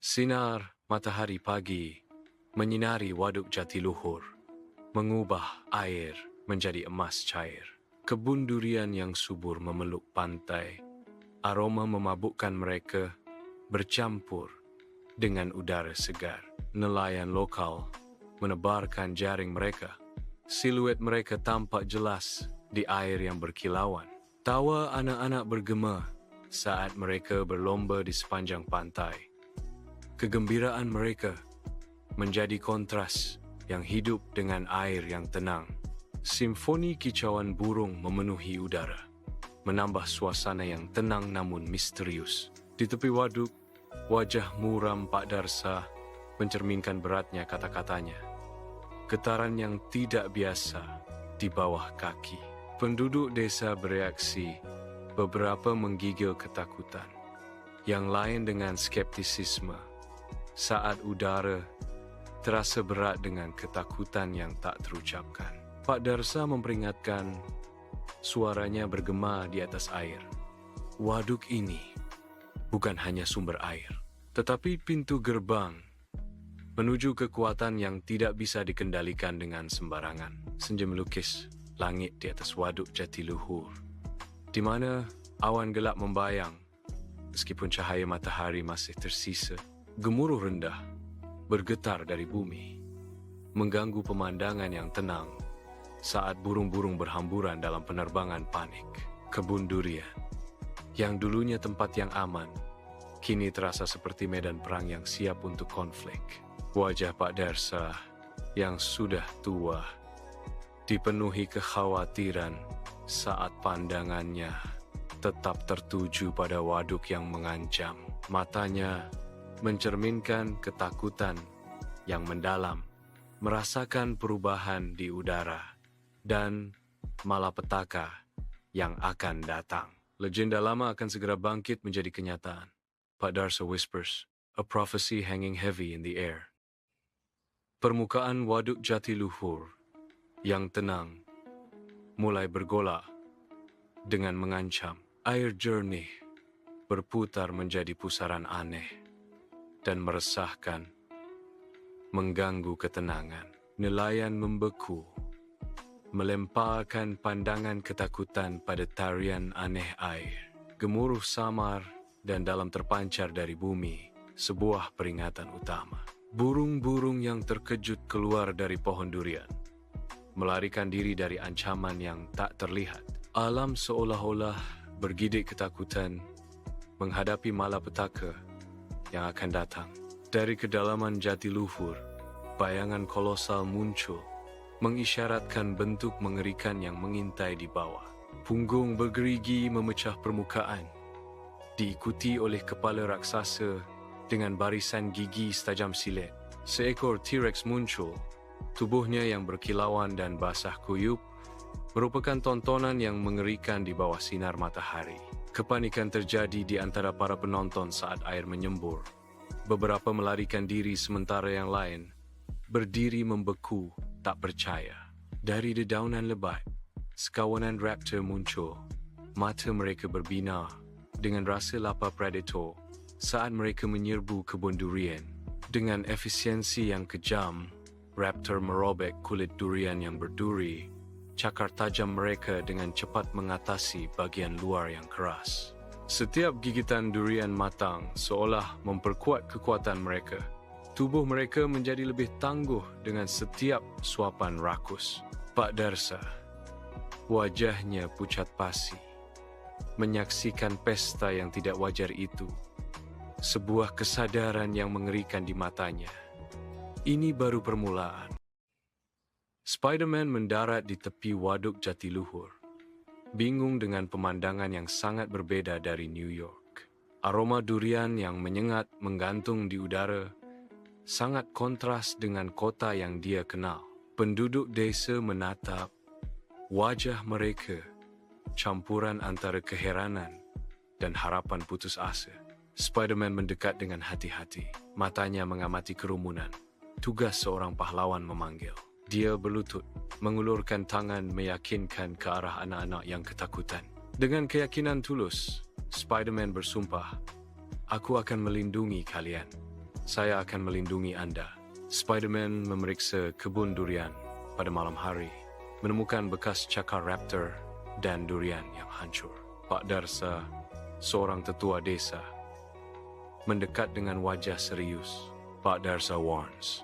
Sinar matahari pagi menyinari Waduk Jatiluhur, mengubah air menjadi emas cair. Kebun durian yang subur memeluk pantai, aroma memabukkan mereka bercampur dengan udara segar. Nelayan lokal menebarkan jaring mereka. Siluet mereka tampak jelas di air yang berkilauan. Tawa anak-anak bergema saat mereka berlomba di sepanjang pantai. Kegembiraan mereka menjadi kontras yang hidup dengan air yang tenang. Simfoni kicauan burung memenuhi udara, menambah suasana yang tenang namun misterius. Di tepi waduk, wajah muram Pak Darsa mencerminkan beratnya kata-katanya. Getaran yang tidak biasa di bawah kaki. Penduduk desa bereaksi, beberapa menggigil ketakutan, yang lain dengan skeptisisme. Saat udara terasa berat dengan ketakutan yang tak terucapkan. Pak Darsa memperingatkan, suaranya bergema di atas air. Waduk ini bukan hanya sumber air, tetapi pintu gerbang menuju kekuatan yang tidak bisa dikendalikan dengan sembarangan. Senja melukis langit di atas Waduk Jatiluhur, di mana awan gelap membayang, meskipun cahaya matahari masih tersisa. Gemuruh rendah bergetar dari bumi, mengganggu pemandangan yang tenang saat burung-burung berhamburan dalam penerbangan panik. Kebun durian, yang dulunya tempat yang aman, kini terasa seperti medan perang yang siap untuk konflik. Wajah Pak Darsa yang sudah tua dipenuhi kekhawatiran saat pandangannya tetap tertuju pada waduk yang mengancam. Matanya mencerminkan ketakutan yang mendalam, merasakan perubahan di udara, dan malapetaka yang akan datang. Legenda lama akan segera bangkit menjadi kenyataan. Pak Darsa whispers, a prophecy hanging heavy in the air. Permukaan Waduk Jatiluhur yang tenang mulai bergolak dengan mengancam. Air jernih berputar menjadi pusaran aneh dan meresahkan, mengganggu ketenangan. Nelayan membeku, melemparkan pandangan ketakutan pada tarian aneh air. Gemuruh samar dan dalam terpancar dari bumi sebuah peringatan utama. Burung-burung yang terkejut keluar dari pohon durian, melarikan diri dari ancaman yang tak terlihat. Alam seolah-olah bergidik ketakutan menghadapi malapetaka yang akan datang. Dari kedalaman Jatiluhur, bayangan kolosal muncul, mengisyaratkan bentuk mengerikan yang mengintai di bawah. Punggung bergerigi memecah permukaan, diikuti oleh kepala raksasa dengan barisan gigi setajam silet. Seekor T-Rex muncul, tubuhnya yang berkilauan dan basah kuyup merupakan tontonan yang mengerikan di bawah sinar matahari. Kepanikan terjadi di antara para penonton saat air menyembur. Beberapa melarikan diri sementara yang lain berdiri membeku, tak percaya. Dari dedaunan lebat, sekawanan raptor muncul. Mata mereka berbinar dengan rasa lapar predator saat mereka menyerbu kebun durian. Dengan efisiensi yang kejam, raptor merobek kulit durian yang berduri. Cakar tajam mereka dengan cepat mengatasi bagian luar yang keras. Setiap gigitan durian matang seolah memperkuat kekuatan mereka. Tubuh mereka menjadi lebih tangguh dengan setiap suapan rakus. Pak Darsa, wajahnya pucat pasi, menyaksikan pesta yang tidak wajar itu. Sebuah kesadaran yang mengerikan di matanya. Ini baru permulaan. Spider-Man mendarat di tepi Waduk Jatiluhur, bingung dengan pemandangan yang sangat berbeda dari New York. Aroma durian yang menyengat menggantung di udara, sangat kontras dengan kota yang dia kenal. Penduduk desa menatap, wajah mereka campuran antara keheranan dan harapan putus asa. Spider-Man mendekat dengan hati-hati, matanya mengamati kerumunan. Tugas seorang pahlawan memanggil. Dia berlutut, mengulurkan tangan meyakinkan ke arah anak-anak yang ketakutan. Dengan keyakinan tulus, Spider-Man bersumpah, "Aku akan melindungi kalian." Saya akan melindungi Anda. Spider-Man memeriksa kebun durian pada malam hari, menemukan bekas cakar raptor dan durian yang hancur. Pak Darsa, seorang tetua desa, mendekat dengan wajah serius. Pak Darsa warns,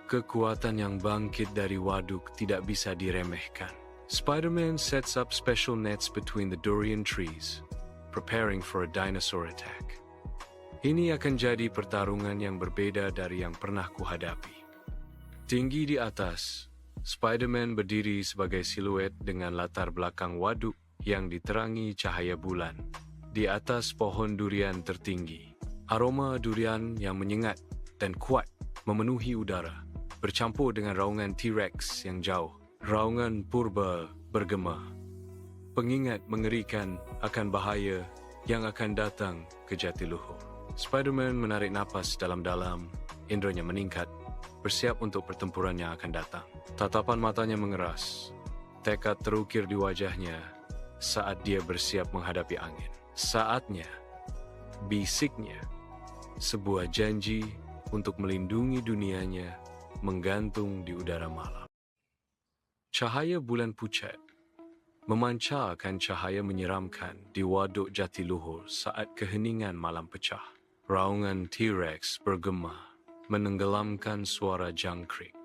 kekuatan yang bangkit dari waduk tidak bisa diremehkan. Spider-Man sets up special nets between the durian trees, preparing for a dinosaur attack. Ini akan jadi pertarungan yang berbeda dari yang pernah kuhadapi. Tinggi di atas, Spider-Man berdiri sebagai siluet dengan latar belakang waduk yang diterangi cahaya bulan. Di atas pohon durian tertinggi, aroma durian yang menyengat dan kuat memenuhi udara, bercampur dengan raungan T-Rex yang jauh. Raungan purba bergema, pengingat mengerikan akan bahaya yang akan datang ke Jatiluhur. Spider-Man menarik napas dalam-dalam, inderanya meningkat, bersiap untuk pertempuran yang akan datang. Tatapan matanya mengeras, tekad terukir di wajahnya saat dia bersiap menghadapi angin. Saatnya, bisiknya, sebuah janji untuk melindungi dunianya menggantung di udara malam. Cahaya bulan pucat memancarkan cahaya menyeramkan di waduk Jatiluhur saat keheningan malam pecah. Raungan T-Rex bergema, menenggelamkan suara jangkrik.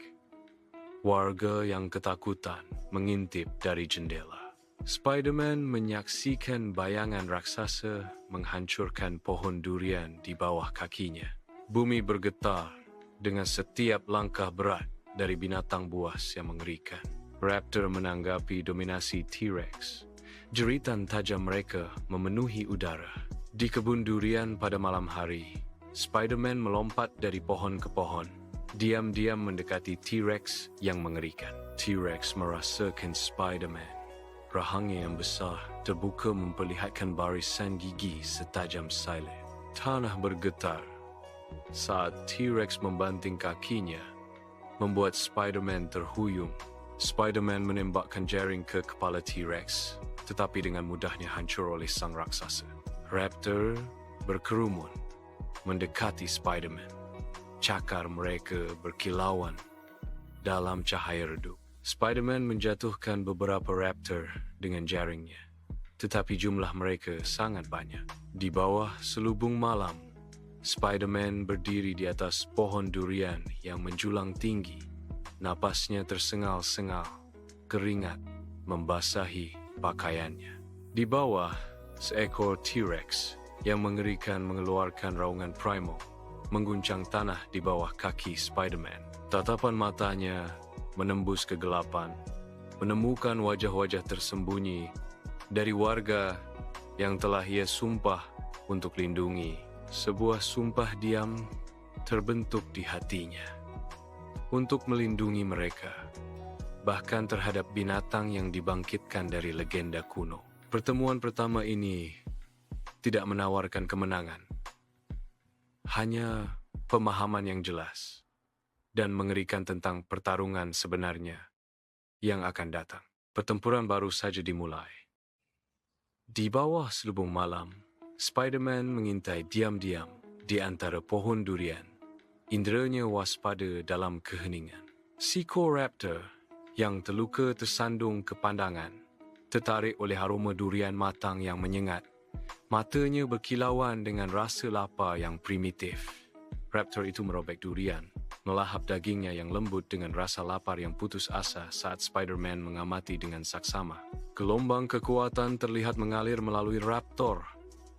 Warga yang ketakutan mengintip dari jendela. Spider-Man menyaksikan bayangan raksasa menghancurkan pohon durian di bawah kakinya. Bumi bergetar dengan setiap langkah berat dari binatang buas yang mengerikan. Raptor menanggapi dominasi T-Rex. Jeritan tajam mereka memenuhi udara. Di kebun durian pada malam hari, Spider-Man melompat dari pohon ke pohon, diam-diam mendekati T-Rex yang mengerikan. T-Rex merasakan Spider-Man. Rahangnya yang besar terbuka memperlihatkan barisan gigi setajam silent. Tanah bergetar saat T-Rex membanting kakinya, membuat Spider-Man terhuyung. Spider-Man menembakkan jaring ke kepala T-Rex, tetapi dengan mudahnya hancur oleh sang raksasa. Raptor berkerumun mendekati Spider-Man. Cakar mereka berkilauan dalam cahaya redup. Spider-Man menjatuhkan beberapa raptor dengan jaringnya, tetapi jumlah mereka sangat banyak. Di bawah selubung malam, Spider-Man berdiri di atas pohon durian yang menjulang tinggi. Napasnya tersengal-sengal, keringat membasahi pakaiannya. Di bawah, seekor T-Rex yang mengerikan mengeluarkan raungan primal mengguncang tanah di bawah kaki Spider-Man. Tatapan matanya menembus kegelapan, menemukan wajah-wajah tersembunyi dari warga yang telah ia sumpah untuk lindungi. Sebuah sumpah diam terbentuk di hatinya untuk melindungi mereka, bahkan terhadap binatang yang dibangkitkan dari legenda kuno. Pertemuan pertama ini tidak menawarkan kemenangan, hanya pemahaman yang jelas dan mengerikan tentang pertarungan sebenarnya yang akan datang. Pertempuran baru saja dimulai. Di bawah selubung malam, Spider-Man mengintai diam-diam di antara pohon durian. Inderanya waspada dalam keheningan. Raptor yang terluka tersandung ke pandangan, tertarik oleh aroma durian matang yang menyengat. Matanya berkilauan dengan rasa lapar yang primitif. Raptor itu merobek durian, melahap dagingnya yang lembut dengan rasa lapar yang putus asa saat Spider-Man mengamati dengan saksama. Gelombang kekuatan terlihat mengalir melalui Raptor.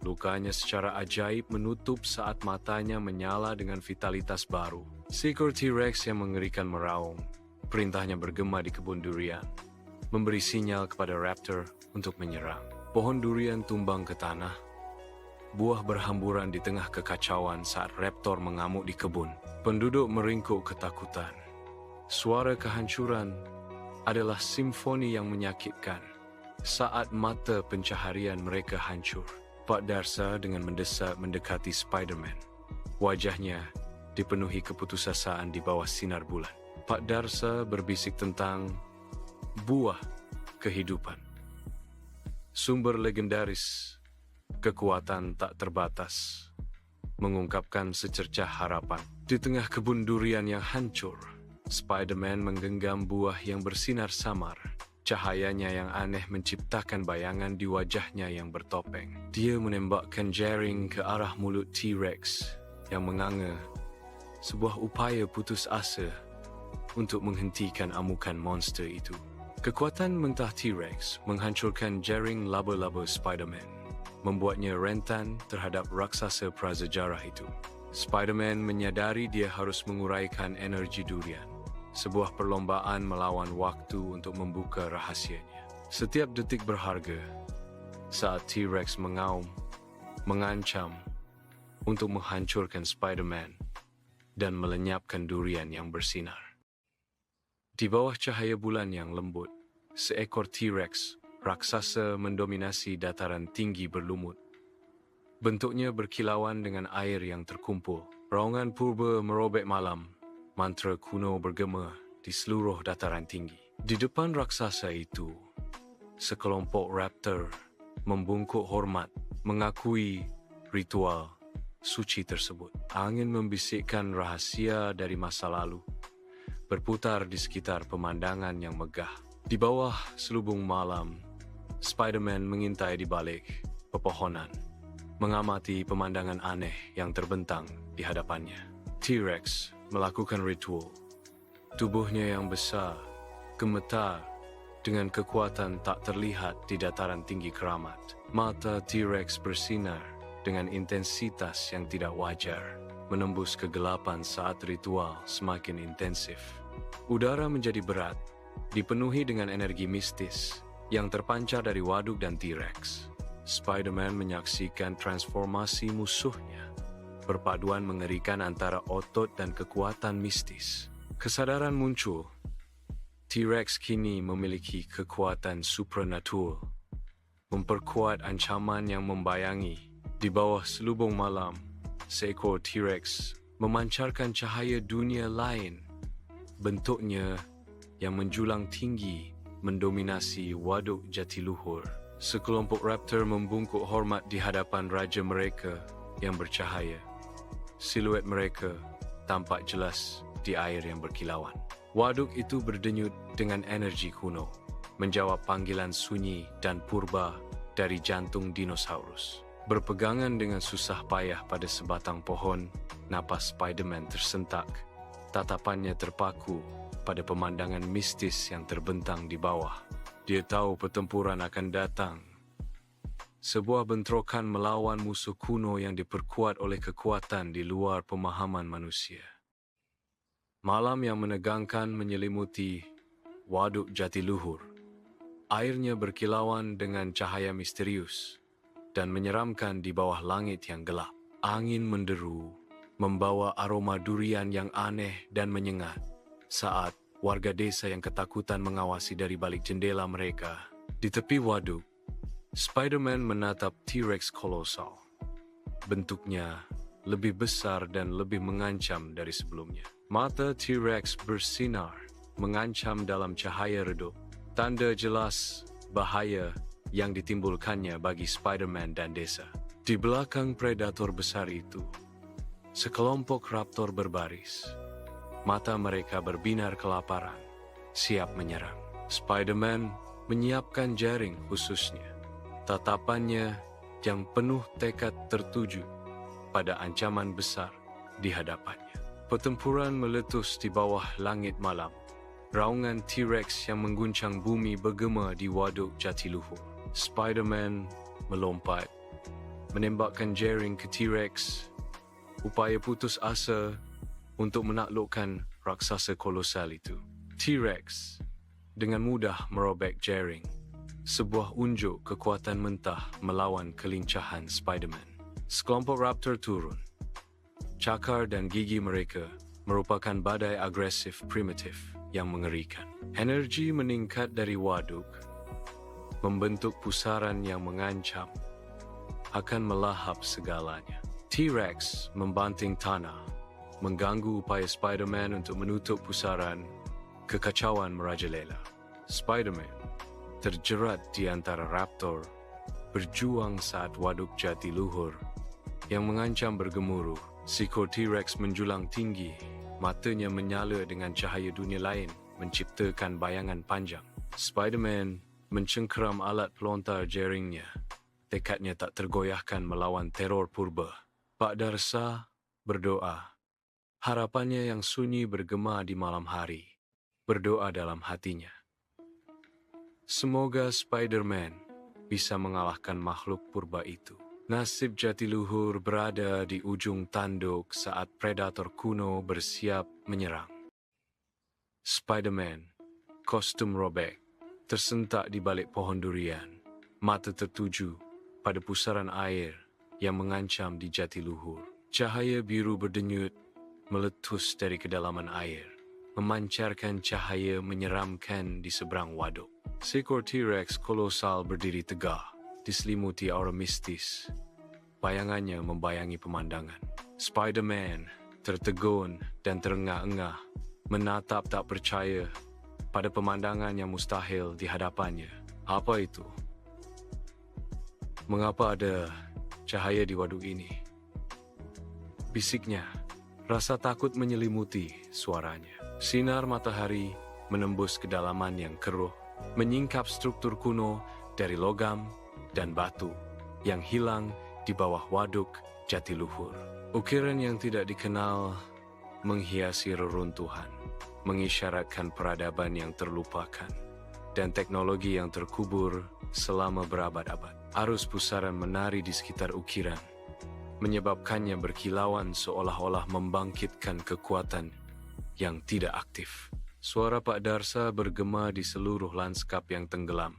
Lukanya secara ajaib menutup saat matanya menyala dengan vitalitas baru. Seekor T-Rex yang mengerikan meraung. Perintahnya bergema di kebun durian, memberi sinyal kepada Raptor untuk menyerang. Pohon durian tumbang ke tanah. Buah berhamburan di tengah kekacauan saat Raptor mengamuk di kebun. Penduduk meringkuk ketakutan. Suara kehancuran adalah simfoni yang menyakitkan saat mata pencaharian mereka hancur. Pak Darsa dengan mendesak mendekati Spider-Man. Wajahnya dipenuhi keputusasaan di bawah sinar bulan. Pak Darsa berbisik tentang buah kehidupan. Sumber legendaris, kekuatan tak terbatas, mengungkapkan secercah harapan. Di tengah kebun durian yang hancur, Spider-Man menggenggam buah yang bersinar samar. Cahayanya yang aneh menciptakan bayangan di wajahnya yang bertopeng. Dia menembakkan jaring ke arah mulut T-Rex yang menganga, sebuah upaya putus asa untuk menghentikan amukan monster itu. Kekuatan mentah T-Rex menghancurkan jaring laba-laba Spider-Man, membuatnya rentan terhadap raksasa prasejarah itu. Spider-Man menyadari dia harus menguraikan energi durian, sebuah perlombaan melawan waktu untuk membuka rahasianya. Setiap detik berharga saat T-Rex mengaum, mengancam untuk menghancurkan Spider-Man dan melenyapkan durian yang bersinar. Di bawah cahaya bulan yang lembut, seekor T-Rex raksasa mendominasi dataran tinggi berlumut. Bentuknya berkilauan dengan air yang terkumpul. Raungan purba merobek malam, mantra kuno bergema di seluruh dataran tinggi. Di depan raksasa itu, sekelompok raptor membungkuk hormat, mengakui ritual suci tersebut. Angin membisikkan rahasia dari masa lalu, berputar di sekitar pemandangan yang megah. Di bawah selubung malam, Spider-Man mengintai di balik pepohonan, mengamati pemandangan aneh yang terbentang di hadapannya. T-Rex melakukan ritual. Tubuhnya yang besar gemetar dengan kekuatan tak terlihat di dataran tinggi keramat. Mata T-Rex bersinar dengan intensitas yang tidak wajar, menembus kegelapan saat ritual semakin intensif. Udara menjadi berat, dipenuhi dengan energi mistis yang terpancar dari waduk dan T-Rex. Spider-Man menyaksikan transformasi musuhnya, perpaduan mengerikan antara otot dan kekuatan mistis. Kesadaran muncul, T-Rex kini memiliki kekuatan supernatural, memperkuat ancaman yang membayangi. Di bawah selubung malam, seekor T-Rex memancarkan cahaya dunia lain. Bentuknya yang menjulang tinggi mendominasi waduk Jatiluhur. Sekelompok raptor membungkuk hormat di hadapan raja mereka yang bercahaya. Siluet mereka tampak jelas di air yang berkilauan. Waduk itu berdenyut dengan energi kuno, menjawab panggilan sunyi dan purba dari jantung dinosaurus. Berpegangan dengan susah payah pada sebatang pohon, napas Spider-Man tersentak. Tatapannya terpaku pada pemandangan mistis yang terbentang di bawah. Dia tahu pertempuran akan datang. Sebuah bentrokan melawan musuh kuno yang diperkuat oleh kekuatan di luar pemahaman manusia. Malam yang menegangkan menyelimuti waduk Jatiluhur. Airnya berkilauan dengan cahaya misterius dan menyeramkan di bawah langit yang gelap. Angin menderu, membawa aroma durian yang aneh dan menyengat saat warga desa yang ketakutan mengawasi dari balik jendela mereka. Di tepi waduk, Spider-Man menatap T-Rex kolosal. Bentuknya lebih besar dan lebih mengancam dari sebelumnya. Mata T-Rex bersinar, mengancam dalam cahaya redup. Tanda jelas bahaya yang ditimbulkannya bagi Spider-Man dan desa. Di belakang predator besar itu, sekelompok raptor berbaris. Mata mereka berbinar kelaparan, siap menyerang. Spider-Man menyiapkan jaring khususnya. Tatapannya yang penuh tekad tertuju pada ancaman besar di hadapannya. Pertempuran meletus di bawah langit malam. Raungan T-Rex yang mengguncang bumi bergema di waduk Jatiluhur. Spider-Man melompat, menembakkan jaring ke T-Rex, upaya putus asa untuk menaklukkan raksasa kolosal itu. T-Rex dengan mudah merobek jaring, sebuah unjuk kekuatan mentah melawan kelincahan Spider-Man. Sekelompok raptor turun. Cakar dan gigi mereka merupakan badai agresif primitif yang mengerikan. Energi meningkat dari waduk, membentuk pusaran yang mengancam akan melahap segalanya. T-Rex membanting tanah, mengganggu upaya Spider-Man untuk menutup pusaran. Kekacauan merajalela. Spider-Man terjerat di antara raptor, berjuang saat waduk Jatiluhur yang mengancam bergemuruh. Seekor T-Rex menjulang tinggi, matanya menyala dengan cahaya dunia lain, menciptakan bayangan panjang. Spider-Man mencengkeram alat pelontar jaringnya. Tekadnya tak tergoyahkan melawan teror purba. Pak Darsa berdoa. Harapannya yang sunyi bergema di malam hari. Berdoa dalam hatinya. Semoga Spider-Man bisa mengalahkan makhluk purba itu. Nasib jatiluhur berada di ujung tanduk saat predator kuno bersiap menyerang. Spider-Man, kostum robek, tersentak di balik pohon durian. Mata tertuju pada pusaran air yang mengancam di jatiluhur. Cahaya biru berdenyut meletus dari kedalaman air, memancarkan cahaya menyeramkan di seberang waduk. Seekor T-Rex kolosal berdiri tegak, diselimuti aura mistis. Bayangannya membayangi pemandangan. Spider-Man tertegun dan terengah-engah, menatap tak percaya pada pemandangan yang mustahil di hadapannya. Apa itu? Mengapa ada cahaya di waduk ini? Bisiknya, rasa takut menyelimuti suaranya. Sinar matahari menembus kedalaman yang keruh, menyingkap struktur kuno dari logam dan batu yang hilang di bawah waduk jatiluhur. Ukiran yang tidak dikenal menghiasi reruntuhan, mengisyaratkan peradaban yang terlupakan dan teknologi yang terkubur selama berabad-abad. Arus pusaran menari di sekitar ukiran, menyebabkannya berkilauan seolah-olah membangkitkan kekuatan yang tidak aktif. Suara Pak Darsa bergema di seluruh lanskap yang tenggelam.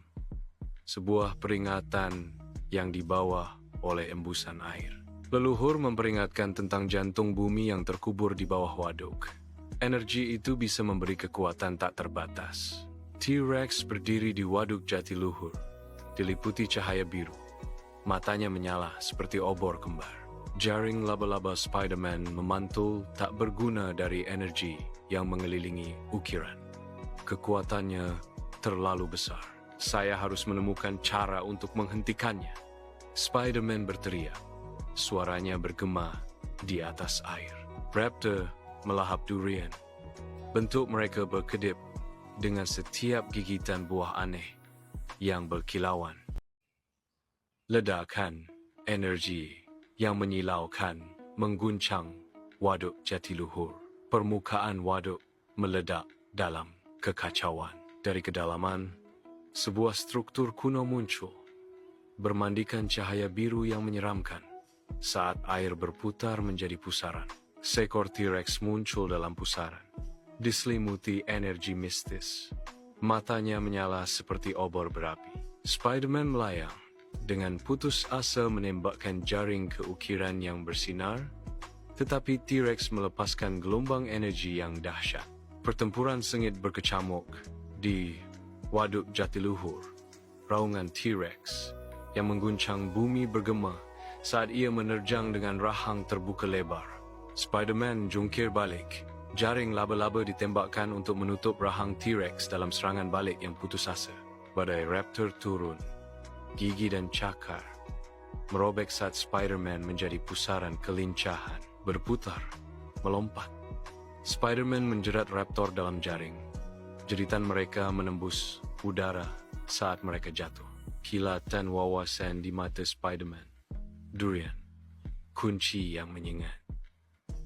Sebuah peringatan yang dibawa oleh embusan air. Leluhur memperingatkan tentang jantung bumi yang terkubur di bawah waduk. Energi itu bisa memberi kekuatan tak terbatas. T-Rex berdiri di waduk jatiluhur, diliputi cahaya biru. Matanya menyala seperti obor kembar. Jaring laba-laba Spider-Man memantul tak berguna dari energi yang mengelilingi ukiran. Kekuatannya terlalu besar. Saya harus menemukan cara untuk menghentikannya. Spider-Man berteriak. Suaranya bergema di atas air. Raptor melahap durian. Bentuk mereka berkedip dengan setiap gigitan buah aneh yang berkilauan. Ledakan energi yang menyilaukan mengguncang waduk jatiluhur. Permukaan waduk meledak dalam kekacauan. Dari kedalaman, sebuah struktur kuno muncul, bermandikan cahaya biru yang menyeramkan. Saat air berputar menjadi pusaran, seekor T-Rex muncul dalam pusaran, diselimuti energi mistis. Matanya menyala seperti obor berapi. Spider-Man melayang, dengan putus asa menembakkan jaring ke ukiran yang bersinar, tetapi T-Rex melepaskan gelombang energi yang dahsyat. Pertempuran sengit berkecamuk di waduk jatiluhur. Raungan T-Rex yang mengguncang bumi bergema saat ia menerjang dengan rahang terbuka lebar. Spider-Man jungkir balik. Jaring laba-laba ditembakkan untuk menutup rahang T-Rex dalam serangan balik yang putus asa. Badai Raptor turun. Gigi dan cakar merobek saat Spider-Man menjadi pusaran kelincahan, berputar, melompat. Spider-Man menjerat Raptor dalam jaring. Jeritan mereka menembus udara saat mereka jatuh. Kilatan wawasan di mata Spider-Man. Durian, kunci yang menyengat.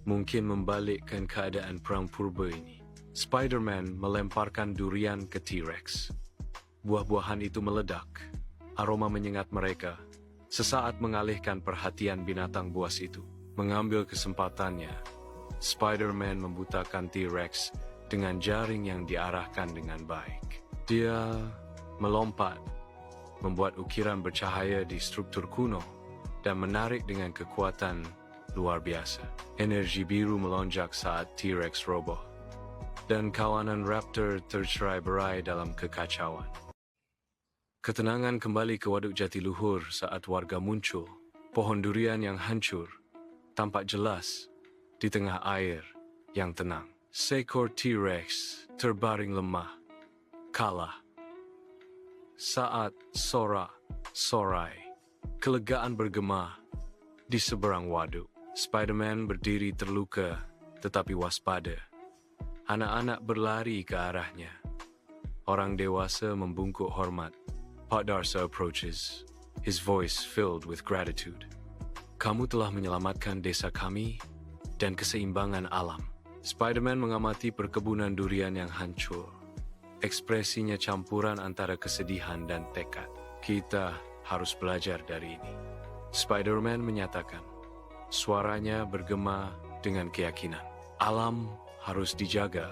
Mungkin membalikkan keadaan perang purba ini. Spider-Man melemparkan durian ke T-Rex. Buah-buahan itu meledak. Aroma menyengat mereka, sesaat mengalihkan perhatian binatang buas itu. Mengambil kesempatannya, Spider-Man membutakan T-Rex dengan jaring yang diarahkan dengan baik. Dia melompat, membuat ukiran bercahaya di struktur kuno, dan menarik dengan kekuatan luar biasa. Energi biru melonjak saat T-Rex roboh, dan kawanan Raptor tercerai-berai dalam kekacauan. Ketenangan kembali ke waduk jatiluhur saat warga muncul. Pohon durian yang hancur tampak jelas di tengah air yang tenang. Seekor T-Rex terbaring lemah, kalah. Saat sorak-sorai, kelegaan bergema Di seberang waduk, Spider-Man berdiri terluka tetapi waspada. Anak-anak berlari ke arahnya. Orang dewasa membungkuk hormat. Pak Darsa approaches, his voice filled with gratitude. Kamu telah menyelamatkan desa kami dan keseimbangan alam. Spider-Man mengamati perkebunan durian yang hancur. Ekspresinya campuran antara kesedihan dan tekad. Kita harus belajar dari ini. Spider-Man menyatakan, suaranya bergema dengan keyakinan. Alam harus dijaga,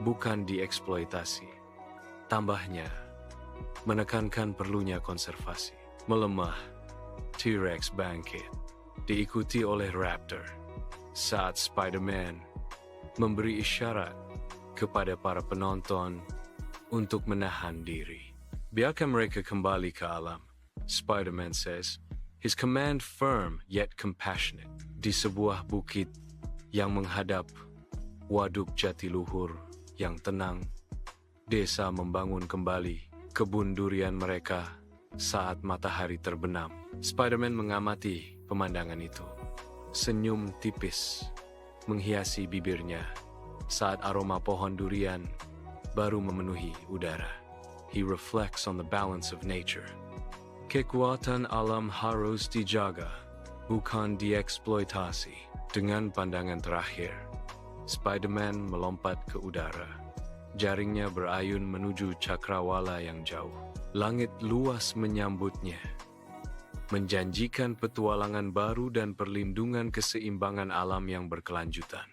bukan dieksploitasi. Tambahnya, menekankan perlunya konservasi. Melemah, T-Rex bangkit, diikuti oleh Raptor. Saat Spider-Man memberi isyarat kepada para penonton untuk menahan diri. Biarkan mereka kembali ke alam. Spider-Man says, his command firm yet compassionate. Di sebuah bukit yang menghadap waduk Jatiluhur yang tenang, desa membangun kembali kebun durian mereka saat matahari terbenam. Spider-Man mengamati pemandangan itu. Senyum tipis menghiasi bibirnya saat aroma pohon durian baru memenuhi udara. He reflects on the balance of nature. Kekuatan alam harus dijaga, bukan dieksploitasi. Dengan pandangan terakhir, Spider-Man melompat ke udara. Jaringnya berayun menuju cakrawala yang jauh. Langit luas menyambutnya, menjanjikan petualangan baru dan perlindungan keseimbangan alam yang berkelanjutan.